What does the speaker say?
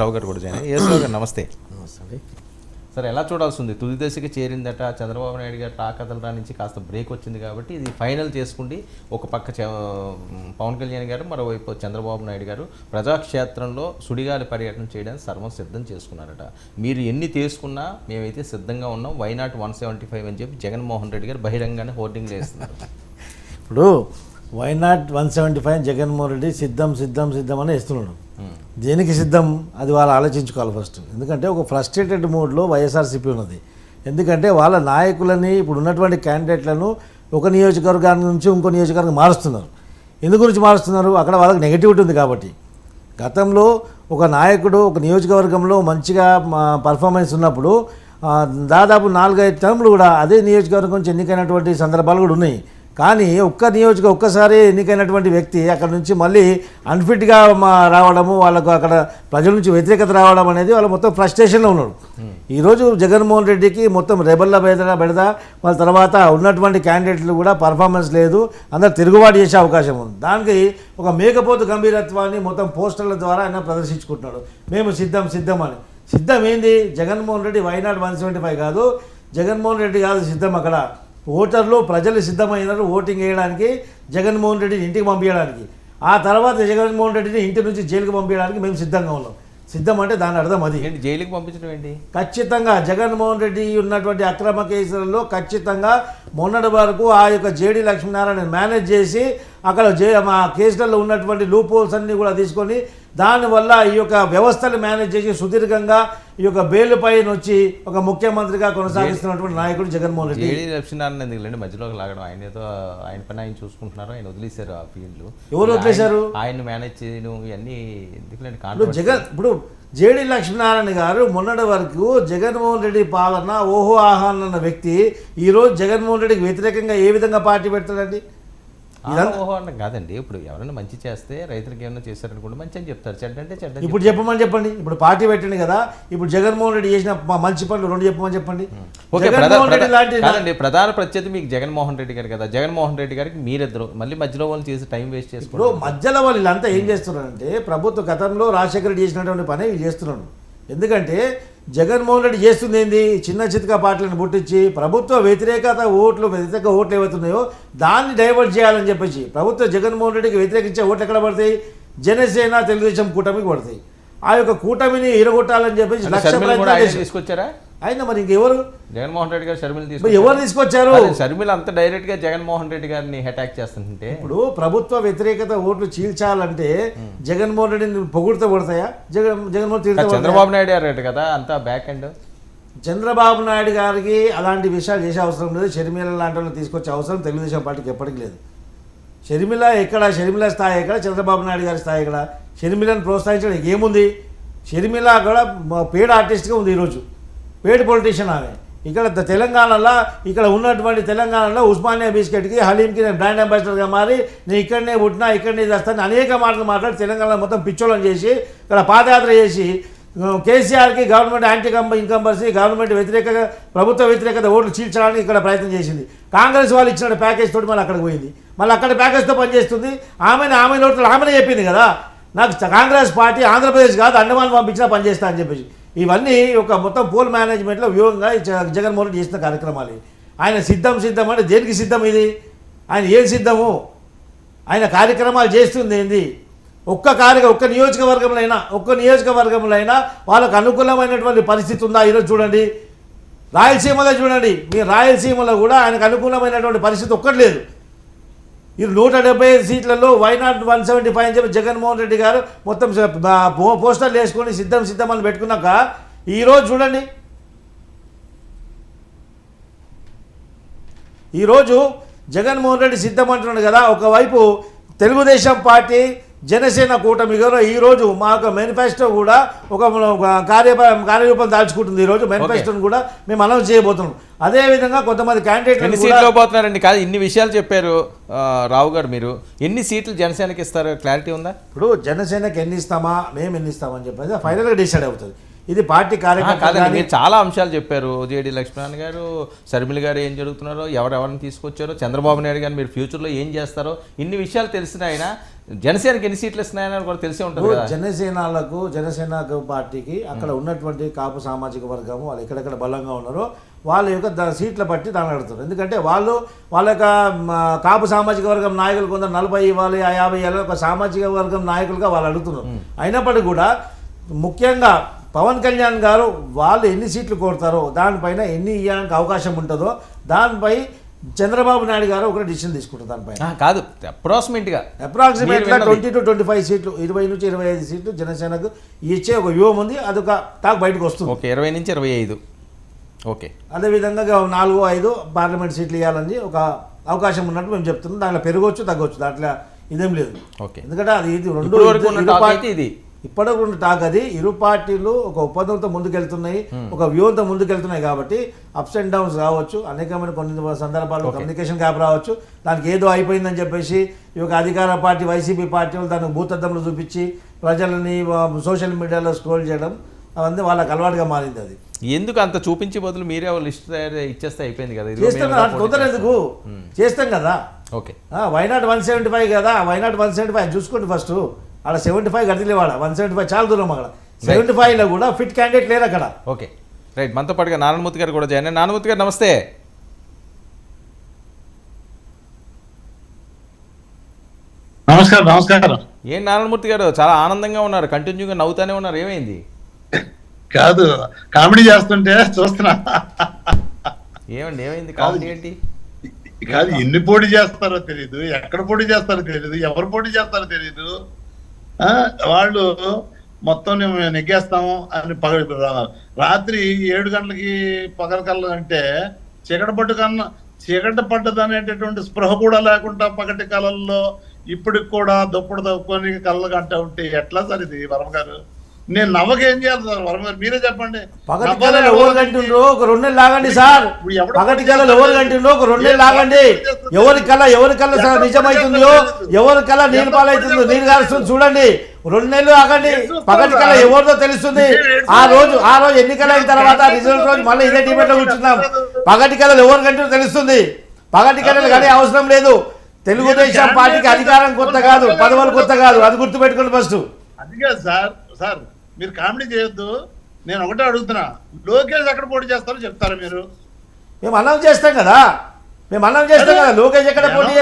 రావు గారు కూడా జాయిన్ రావు గారు నమస్తే. నమస్తే సార్, ఎలా చూడాల్సి ఉంది? తుది దశకి చేరిందట. చంద్రబాబు నాయుడు గారు తాకదలరా నుంచి కాస్త బ్రేక్ వచ్చింది కాబట్టి ఇది ఫైనల్ చేసుకుండి ఒక పక్క పవన్ కళ్యాణ్ గారు, మరోవైపు చంద్రబాబు నాయుడు గారు ప్రజాక్షేత్రంలో సుడిగాలి పర్యటన చేయడానికి సర్వం సిద్ధం చేసుకున్నారట. మీరు ఎన్ని తీసుకున్నా మేమైతే సిద్ధంగా ఉన్నాం, వైనాట్ 175 అని చెప్పి జగన్మోహన్ రెడ్డి గారు బహిరంగానే హోర్డింగ్లు వేస్తున్నారు. ఇప్పుడు వైనాట్ 175 జగన్మోహన్ రెడ్డి సిద్ధం సిద్ధం సిద్ధం అని వేస్తున్నాడు. దేనికి సిద్ధం అది వాళ్ళు ఆలోచించుకోవాలి ఫస్ట్. ఎందుకంటే ఒక ఫ్రస్ట్రేటెడ్ మూడ్లో వైఎస్ఆర్సీపీ ఉన్నది. ఎందుకంటే వాళ్ళ నాయకులని ఇప్పుడు ఉన్నటువంటి క్యాండిడేట్లను ఒక నియోజకవర్గాన్ని నుంచి ఇంకో నియోజకవర్గం మారుస్తున్నారు. ఎందు గురించి మారుస్తున్నారు? అక్కడ వాళ్ళకి నెగిటివిటీ ఉంది కాబట్టి. గతంలో ఒక నాయకుడు ఒక నియోజకవర్గంలో మంచిగా పర్ఫార్మెన్స్ ఉన్నప్పుడు దాదాపు 4-5 టర్ములు కూడా అదే నియోజకవర్గం నుంచి ఎన్నికైనటువంటి సందర్భాలు కూడా ఉన్నాయి. కానీ ఒక్కసారి ఎన్నికైనటువంటి వ్యక్తి అక్కడ నుంచి మళ్ళీ అన్ఫిట్గా రావడము, వాళ్ళకు అక్కడ ప్రజల నుంచి వ్యతిరేకత రావడం అనేది వాళ్ళు మొత్తం ఫ్రస్ట్రేషన్లో ఉన్నాడు. ఈరోజు జగన్మోహన్ రెడ్డికి మొత్తం రెబల్ల బెడద వాళ్ళ తర్వాత ఉన్నటువంటి క్యాండిడేట్లు కూడా పర్ఫార్మెన్స్ లేదు, అందరు తిరుగుబాటు చేసే అవకాశం ఉంది. దానికి ఒక మేకపోతు గంభీరత్వాన్ని మొత్తం పోస్టర్ల ద్వారా ఆయన ప్రదర్శించుకుంటున్నాడు. మేము సిద్ధం సిద్ధం అని. సిద్ధం ఏంది? జగన్మోహన్ రెడ్డి వైనాట్ 175 కాదు, జగన్మోహన్ రెడ్డి కాదు సిద్ధం. అక్కడ ఓటర్లు ప్రజలు సిద్ధమైనారు ఓటింగ్ వేయడానికి, జగన్మోహన్ రెడ్డిని ఇంటికి పంపించడానికి. ఆ తర్వాత జగన్మోహన్ రెడ్డిని ఇంటి నుంచి జైలుకి పంపించడానికి మేము సిద్ధంగా ఉన్నాం. సిద్ధం అంటే దాని అర్థం అది. జైలుకి పంపించడం ఏంటి? ఖచ్చితంగా జగన్మోహన్ రెడ్డి ఉన్నటువంటి అక్రమ కేసులలో ఖచ్చితంగా మొన్నటి వరకు ఆ యొక్క జేడీ లక్ష్మీనారాయణ మేనేజ్ చేసి అక్కడ మా కేసులలో ఉన్నటువంటి లూప్ హోల్స్ అన్నీ కూడా తీసుకొని దానివల్ల ఈ యొక్క వ్యవస్థలు మేనేజ్ చేసి సుదీర్ఘంగా ఈ యొక్క బెయిల్ పైన వచ్చి ఒక ముఖ్యమంత్రిగా కొనసాగిస్తున్నటువంటి నాయకుడు జగన్మోహన్ రెడ్డి. జేడీ లక్ష్మీనారాయణ ఎందుకులేండి మధ్యలోకి లాగడం? ఆయన పని ఆయన చూసుకుంటున్నారు, ఆయన వదిలేశారు ఆ ఫీల్డ్. ఎవరు వదిలేశారు? ఆయన మేనేజ్ చేయడం ఇవన్నీ ఎందుకులేండి. జగన్ ఇప్పుడు జేడీ లక్ష్మీనారాయణ గారు మొన్నటి వరకు జగన్మోహన్ రెడ్డి పాలన ఓహో ఆహాన్ అన్న వ్యక్తి ఈరోజు జగన్మోహన్ రెడ్డికి వ్యతిరేకంగా ఏ విధంగా పార్టీ పెడతాడండి? ఓహో అన్న కాదండి. ఇప్పుడు ఎవరైనా మంచి చేస్తే రైతులకు ఏమైనా చేశారనుకుంటే మంచి అని చెప్తారు, చెడ్డ అంటే చెడ్డ. ఇప్పుడు చెప్పమని చెప్పండి. ఇప్పుడు పార్టీ పెట్టండి కదా, ఇప్పుడు జగన్మోహన్ రెడ్డి చేసిన మంచి పనులు 2 చెప్పమని చెప్పండి. కాదండి, ప్రధాన ప్రత్యర్థి మీకు జగన్మోహన్ రెడ్డి గారు కదా. జగన్మోహన్ రెడ్డి గారికి మీరిద్దరు మళ్ళీ మధ్యలో వాళ్ళు చేసి టైం వేస్ట్ చేసుకోండి. మధ్యలో వాళ్ళు వీళ్ళంతా ఏం చేస్తున్నారంటే ప్రభుత్వ గతంలో రాజశేఖర రెడ్డి చేసినటువంటి పని వీళ్ళు చేస్తున్నాడు. ఎందుకంటే జగన్మోహన్ రెడ్డి చేస్తుంది ఏంది? చిన్న చితక పార్టీలను పుట్టించి ప్రభుత్వ వ్యతిరేక ఓట్లు ఏవైతున్నాయో దాన్ని డైవర్ట్ చేయాలని చెప్పేసి ప్రభుత్వ జగన్మోహన్ రెడ్డికి వ్యతిరేకించే ఓట్లు ఎక్కడ పడతాయి? జనసేన తెలుగుదేశం కూటమికి పడతాయి. ఆ యొక్క కూటమిని ఇరగొట్టాలని చెప్పేసి తీసుకొచ్చారా ఆయన. మరి ఇంకెవరు? జగన్మోహన్ రెడ్డి గారు షర్మిల ఎవరు తీసుకొచ్చారు? షర్మిల అంత డైరెక్ట్ గా జగన్మోహన్ రెడ్డి గారిని అటాక్ చేస్తుంటే ఇప్పుడు ప్రభుత్వ వ్యతిరేకత ఓట్లు చీల్చాలంటే జగన్మోహన్ రెడ్డిని పొగుడుతూ పడతాయా? జగన్మోహన్ చంద్రబాబు నాయుడు గారు కదా అంతా బ్యాక్ అండ్. చంద్రబాబు నాయుడు గారికి అలాంటి విషయాలు చేసే అవసరం లేదు. షర్మిల లాంటి వాళ్ళు తీసుకొచ్చే అవసరం తెలుగుదేశం పార్టీకి ఎప్పటికీ లేదు. షర్మిల స్థాయి ఎక్కడ? చంద్రబాబు నాయుడు గారి స్థాయి ఎక్కడ? షర్మిలను ప్రోత్సహించడానికి ఏముంది? షర్మిల కూడా పేడ్ ఆర్టిస్ట్గా ఉంది ఈరోజు, పేడ్ పొలిటీషియన్ ఆమె. ఇక్కడ తెలంగాణలో ఉన్నటువంటి తెలంగాణలో ఉస్మానియా బిస్కెట్కి హలీంకి నేను బ్రాండ్ అంబాసిడర్గా మారి నేను ఇక్కడనే పుట్టినా ఇక్కడనే చేస్తాను అనేక మాటలు మాట్లాడి తెలంగాణలో మొత్తం పిచ్చోళం చేసి ఇక్కడ పాదయాత్ర చేసి కేసీఆర్కి గవర్నమెంట్ యాంటీ ఇన్కంబర్సీ గవర్నమెంట్ వ్యతిరేకంగా ప్రభుత్వ వ్యతిరేకత ఓట్లు చీల్చడానికి ఇక్కడ ప్రయత్నం చేసింది. కాంగ్రెస్ వాళ్ళు ఇచ్చిన ప్యాకేజ్ తోటి మళ్ళీ అక్కడికి పోయింది. మళ్ళీ అక్కడ ప్యాకేజ్తో పనిచేస్తుంది. ఆమె నోట్లు ఆమెనే చెప్పింది కదా, నాకు కాంగ్రెస్ పార్టీ ఆంధ్రప్రదేశ్ కాదు అండమాన్ పంపించినా పనిచేస్తా అని చెప్పేసి. ఇవన్నీ ఒక మొత్తం పోల్ మేనేజ్మెంట్లో వ్యూహంగా జగన్మోహన్ రెడ్డి చేసిన కార్యక్రమాలు. ఆయన సిద్ధం అంటే దేనికి సిద్ధం? ఇది ఆయన ఏం సిద్ధము? ఆయన కార్యక్రమాలు చేస్తుంది ఏంది? ఒక్క నియోజకవర్గంలో అయినా వాళ్ళకు అనుకూలమైనటువంటి పరిస్థితి ఉందా? ఈరోజు చూడండి, రాయలసీమలో చూడండి, మీ రాయలసీమలో కూడా ఆయనకు అనుకూలమైనటువంటి పరిస్థితి ఒక్కటి లేదు. ఈ 175 సీట్లలో వైనాట్ 175 అని చెప్పి జగన్మోహన్ రెడ్డి గారు మొత్తం పోస్టర్లు వేసుకొని సిద్ధం అని పెట్టుకున్నాక ఈరోజు చూడండి, ఈరోజు జగన్మోహన్ రెడ్డి సిద్ధం అంటున్నాడు కదా. ఒకవైపు తెలుగుదేశం పార్టీ జనసేన కూటమి గారు ఈరోజు మా యొక్క మేనిఫెస్టో కూడా ఒక కార్యరూపం దాల్చుకుంటుంది. ఈరోజు మేనిఫెస్టోని కూడా మేము అనౌన్స్ చేయబోతున్నాం. అదేవిధంగా కొంతమంది క్యాండిడేట్లు సీట్లు పోతున్నారండి. కాదు, ఇన్ని విషయాలు చెప్పారు రావు గారు. మీరు ఎన్ని సీట్లు జనసేనకి ఇస్తారు? క్లారిటీ ఉందా? ఇప్పుడు జనసేనకి ఎన్ని ఇస్తామా మేము ఎన్ని ఇస్తామని చెప్పేసి ఫైనల్గా డిసైడ్ అవుతుంది. ఇది పార్టీ కాదండి, కార్యకర్త మీరు చాలా అంశాలు చెప్పారు. జేడి లక్ష్మణ్ గారు, షర్మిల గారు ఏం జరుగుతున్నారో, ఎవరెవరిని తీసుకొచ్చారో, చంద్రబాబు నాయుడు గారు మీరు ఫ్యూచర్లో ఏం చేస్తారో, ఇన్ని విషయాలు తెలిసిన ఆయన జనసేనకి ఎన్ని సీట్లు ఇస్తున్నాయని కూడా తెలిసే ఉంటుంది కదా. జనసేన పార్టీకి అక్కడ ఉన్నటువంటి కాపు సామాజిక వర్గము వాళ్ళు ఎక్కడెక్కడ బలంగా ఉన్నారో వాళ్ళ యొక్క సీట్ల బట్టి దాన్ని అడుగుతారు. ఎందుకంటే వాళ్ళ యొక్క కాపు సామాజిక వర్గం నాయకులు కొందరు 40 ఇవ్వాలి, 50 ఇవ్వాలి, ఒక సామాజిక వర్గం నాయకులుగా వాళ్ళు అడుగుతున్నారు. అయినప్పటికీ కూడా ముఖ్యంగా పవన్ కళ్యాణ్ గారు వాళ్ళు ఎన్ని సీట్లు కోరుతారో దానిపైన ఎన్ని ఇవ్వడానికి అవకాశం ఉంటుందో దానిపై చంద్రబాబు నాయుడు గారు ఒక డిసిషన్ తీసుకుంటారు. దానిపైన కాదు, అప్రాక్సిమేట్గా 20 to 25 సీట్లు, 20 నుంచి 25 సీట్లు జనసేనకు ఇచ్చే ఒక వ్యూహం ఉంది. అదొక టాక్ బయటకు వస్తుంది. ఓకే, 20 నుంచి 25. ఓకే, అదేవిధంగా 4-5 పార్లమెంట్ సీట్లు ఇవ్వాలని ఒక అవకాశం ఉన్నట్టు మేము చెప్తున్నాం. దాంట్లో పెరగవచ్చు, తగ్గవచ్చు, దాంట్లో ఇదేం లేదు. ఓకే, ఎందుకంటే అది ఇది ఇది ఇప్పటివరకు ఉన్న టాక్ అది ఇరు పార్టీలు ఒక ఒప్పందంతో ముందుకెళ్తున్నాయి, ఒక వ్యూహంతో ముందుకెళ్తున్నాయి. కాబట్టి అప్స్ అండ్ డౌన్స్ రావచ్చు, అనేకమైన కొన్ని సందర్భాల్లో కమ్యూనికేషన్ గ్యాప్ రావచ్చు. దానికి ఏదో అయిపోయిందని చెప్పేసి ఈ యొక్క అధికార పార్టీ వైసీపీ పార్టీ వాళ్ళు దానికి భూతద్దంలో చూపించి ప్రజలని సోషల్ మీడియాలో స్క్రోల్ చేయడం అవన్నీ వాళ్ళకి అలవాటుగా మారింది. అది ఎందుకు అంత చూపించే బదులు మీరే లిస్ట్ ఇచ్చేస్తే అయిపోయింది కదా. చేస్తాం, తొందర ఎందుకు చేస్తాం కదా. ఓకే, వైనాట్ 175 కదా, వైనాట్ 175 చూసుకోండి. ఫస్ట్ అక్కడ 75 గడిలేవాడ 175 చాలా దూరం. అక్కడ 75లో కూడా ఫిట్ క్యాండిడేట్ లేరు అక్కడ. Okay, right. మనతో పాటుగా నారాయణమూర్తి గారు కూడా జాయిన్. నారాయణమూర్తి గారు నమస్తే. నమస్కారం. ఏం నారాయణమూర్తి గారు చాలా ఆనందంగా ఉన్నారు, కంటిన్యూగా నవ్వుతానే ఉన్నారు, ఏమైంది? కాదు, కామెడీ చేస్తుంటే చూస్తున్నా. ఏమైంది కామెడీ ఏంటి? కాదు, ఎన్ని పోటీ చేస్తారో తెలియదు, ఎక్కడ పోటీ చేస్తారో తెలియదు, ఎవరు పోటీ చేస్తారో తెలియదు. వాళ్ళు మొత్తం నెగ్గేస్తాము అని రాత్రి 7 గంటలకి పగలకల్లా అంటే చీకటి పడ్డది అనేటటువంటి స్పృహ కూడా లేకుండా పగటి కళల్లో ఇప్పటికి కూడా దుప్పటి తప్పుకొని కళ్ళ గంట ఉంటే ఎట్లా సార్ ఇది? వర్మ గారు, నేను నవ్వకేం చేయాలి సార్? వర్మ గారు మీరే చెప్పండి. పగటి కళలు ఎవరు గంటుండ్రు? ఒక 2 నెలలు లాగండి సార్. పగటి కళలు ఎవరు గంటుండ్రు? ఒక 2 నెలలు లాగండి. ఎవరి కళ సార్ నిజమైతుందో, ఎవరి కళ నీళ్ళు పాలవుతుందో, నీళ్ళు కారుస్తుంది చూడండి. 2 నెలలు ఆగండి. పగటి కళ ఎవరిదో తెలుస్తుంది. ఆ రోజు ఎన్నికలు అయిన తర్వాత రిజల్ట్ రోజు మళ్ళీ ఇదే డిబేట్ లో కూర్చున్నాం. పగటి కళలు ఎవరు గంటుందో తెలుస్తుంది. పగటి కళలు కానీ అవసరం లేదు. తెలుగుదేశం పార్టీకి అధికారం కొత్త కాదు, పదవులు కొత్త కాదు, అది గుర్తుపెట్టుకోండి ఫస్ట్. అందుకే సార్ మీరు కామెడీ చేయొద్దు. నేను ఒకటే అడుగుతున్నా, లోకేష్ ఎక్కడ పోటీ చేస్తారో చెప్తారా మీరు? మేము అనౌన్స్ చేస్తాం కదా, లోకేష్ ఎక్కడ పోటీ